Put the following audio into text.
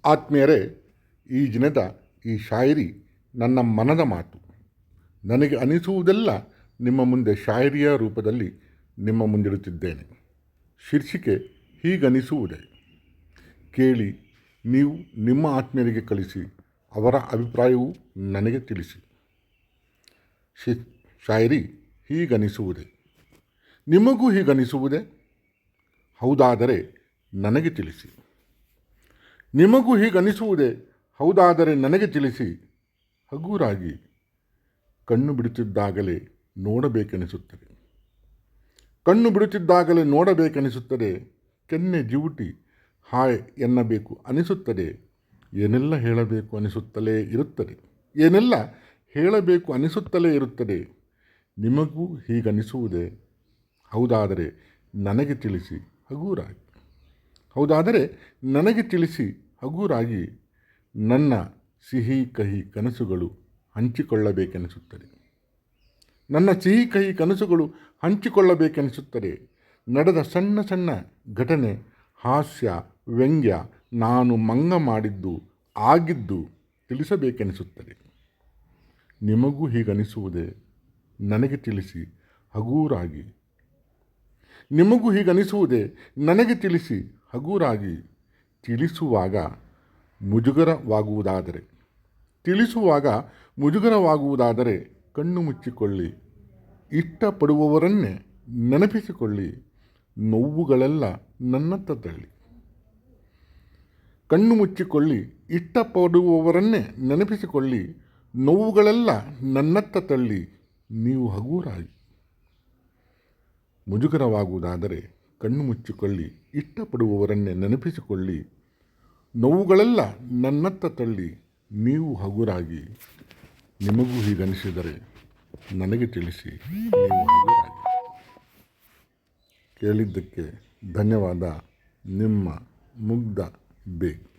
ಆತ್ಮೀಯರೇ, ಈ ದಿನದ ಈ ಶಾಯರಿ ನನ್ನ ಮನದ ಮಾತು. ನನಗೆ ಅನಿಸುವುದೆಲ್ಲ ನಿಮ್ಮ ಮುಂದೆ ಶಾಯರಿಯ ರೂಪದಲ್ಲಿ ನಿಮ್ಮ ಮುಂದಿಡುತ್ತಿದ್ದೇನೆ. ಶೀರ್ಷಿಕೆ ಹೀಗನಿಸುವುದೇ. ಕೇಳಿ, ನೀವು ನಿಮ್ಮ ಆತ್ಮೀಯರಿಗೆ ಕಳಿಸಿ, ಅವರ ಅಭಿಪ್ರಾಯವೂ ನನಗೆ ತಿಳಿಸಿ. ಶಾಯರಿ ಹೀಗನಿಸುವುದೇ. ನಿಮಗೂ ಹೀಗನಿಸುವುದೇ? ಹೌದಾದರೆ ನನಗೆ ತಿಳಿಸಿ. ನಿಮಗೂ ಹೀಗನಿಸುವುದೇ? ಹೌದಾದರೆ ನನಗೆ ತಿಳಿಸಿ. ಹಗೂರಾಗಿ ಕಣ್ಣು ಬಿಡುತ್ತಿದ್ದಾಗಲೇ ನೋಡಬೇಕೆನಿಸುತ್ತದೆ. ಕಣ್ಣು ಬಿಡುತ್ತಿದ್ದಾಗಲೇ ನೋಡಬೇಕೆನಿಸುತ್ತದೆ. ಕೆನ್ನೆ ಜಿವುಟಿ ಹಾಯ್ ಎನ್ನಬೇಕು ಅನಿಸುತ್ತದೆ. ಏನೆಲ್ಲ ಹೇಳಬೇಕು ಅನಿಸುತ್ತಲೇ ಇರುತ್ತದೆ. ಏನೆಲ್ಲ ಹೇಳಬೇಕು ಅನಿಸುತ್ತಲೇ ಇರುತ್ತದೆ. ನಿಮಗೂ ಹೀಗನಿಸುವುದೇ? ಹೌದಾದರೆ ನನಗೆ ತಿಳಿಸಿ ಹಗೂರಾಗಿ. ಹೌದಾದರೆ ನನಗೆ ತಿಳಿಸಿ ಹಗೂರಾಗಿ. ನನ್ನ ಸಿಹಿ ಕಹಿ ಕನಸುಗಳು ಹಂಚಿಕೊಳ್ಳಬೇಕೆನಿಸುತ್ತದೆ. ನನ್ನ ಸಿಹಿ ಕಹಿ ಕನಸುಗಳು ಹಂಚಿಕೊಳ್ಳಬೇಕೆನಿಸುತ್ತದೆ. ನಡೆದ ಸಣ್ಣ ಸಣ್ಣ ಘಟನೆ, ಹಾಸ್ಯ, ವ್ಯಂಗ್ಯ, ನಾನು ಮಂಗ ಮಾಡಿದ್ದು ಆಗಿದ್ದು ತಿಳಿಸಬೇಕೆನಿಸುತ್ತದೆ. ನಿಮಗೂ ಹೀಗನಿಸುವುದೇ? ನನಗೆ ತಿಳಿಸಿ ಹಗೂರಾಗಿ. ನಿಮಗೂ ಹೀಗನಿಸುವುದೇ? ನನಗೆ ತಿಳಿಸಿ ಹಗೂರಾಗಿ. ತಿಳಿಸುವಾಗ ಮುಜುಗರವಾಗುವುದಾದರೆ ಕಣ್ಣು ಮುಚ್ಚಿಕೊಳ್ಳಿ. ಇಷ್ಟಪಡುವವರನ್ನೇ ನೆನಪಿಸಿಕೊಳ್ಳಿ. ನೋವುಗಳೆಲ್ಲ ನನ್ನತ್ತ ತಳ್ಳಿ. ಕಣ್ಣು ಮುಚ್ಚಿಕೊಳ್ಳಿ. ಇಷ್ಟಪಡುವವರನ್ನೇ ನೆನಪಿಸಿಕೊಳ್ಳಿ. ನೋವುಗಳೆಲ್ಲ ನನ್ನತ್ತ ತಳ್ಳಿ. ನೀವು ಹಗೂರಾಗಿ. ಮುಜುಗರವಾಗುವುದಾದರೆ ಕಣ್ಣು ಮುಚ್ಚಿಕೊಳ್ಳಿ. ಇಷ್ಟಪಡುವವರನ್ನೇ ನೆನಪಿಸಿಕೊಳ್ಳಿ. ನೋವುಗಳೆಲ್ಲ ನನ್ನತ್ತ ತಳ್ಳಿ. ನೀವು ಹಗುರಾಗಿ. ನಿಮಗೂ ಹೀಗನಿಸಿದರೆ ನನಗೆ ತಿಳಿಸಿ. ನೀವು ಹಗುರಾಗಿ. ಕೇಳಿದ್ದಕ್ಕೆ ಧನ್ಯವಾದ. ನಿಮ್ಮ ಮುಗ್ಧ ಬೇಗ್.